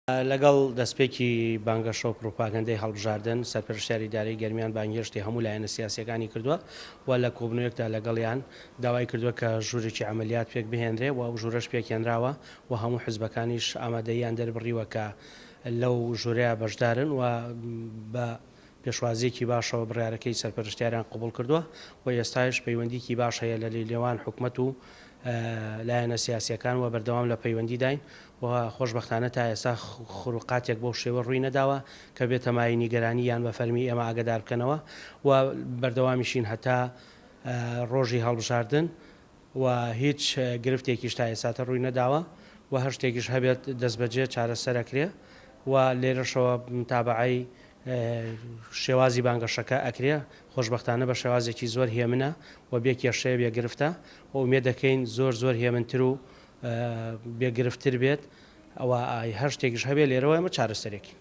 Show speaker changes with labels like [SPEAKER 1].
[SPEAKER 1] لەگەڵ دەستپێکی بانگەشە و پروپاگەندەی هەڵبژاردن سەرپەرشتیاری دارایی گەرمیان بانگهێشتی هەموو لایەنە سیاسیەکانی کردووە و لە کۆبنەوەیەکدا لەگەڵیان داوای کردووە کە ژوورێکی عملیات پێک بهێنرێ و ژوورەش پێکێنراوە و هەموو حزبەکانیش ئامادەیان دەربڕیوە کە لەو ژوورەیە بەشدارن و بە پێشوازیەکی باشەوە بڕیارەکەی سەرپەرشتیاریان قبول کردووە و ئێستاش پەیوەندیکی باش هەیە لە لێوان حکوومەت و لایەنە سیاسیەکان و بەردەوام لە پەیوەندی داین و خۆشببختانە تا ئێستا خوڕوقاتێک بۆ شێوە ڕووی نەداوە کە بێتە مای نیگەرانی یان بە فەرمی ئێمە ئاگدار بکەنەوە و بەردەوامیشین هەتا ڕۆژی هەڵبژاردن و هیچ گرفتێکیش تا ئێستاتە ڕووی نەداوە و هەر شتێکیش هەبێت دەست بەجێ چارەسەرەکرێ و لێرەشەوە تابعی شێوازی بانگەشەکە ئەکرێ خۆشببختانە بە شێوازێکی زۆر هێمنە و بێکێشەیە بێگرفتە و ئومێ دەکەین زۆر هێمنتر و بێگرفتتر بێت ئەوە هەر شتێکیش هەبێت لێرەوە ئەمە چارەسەرێکی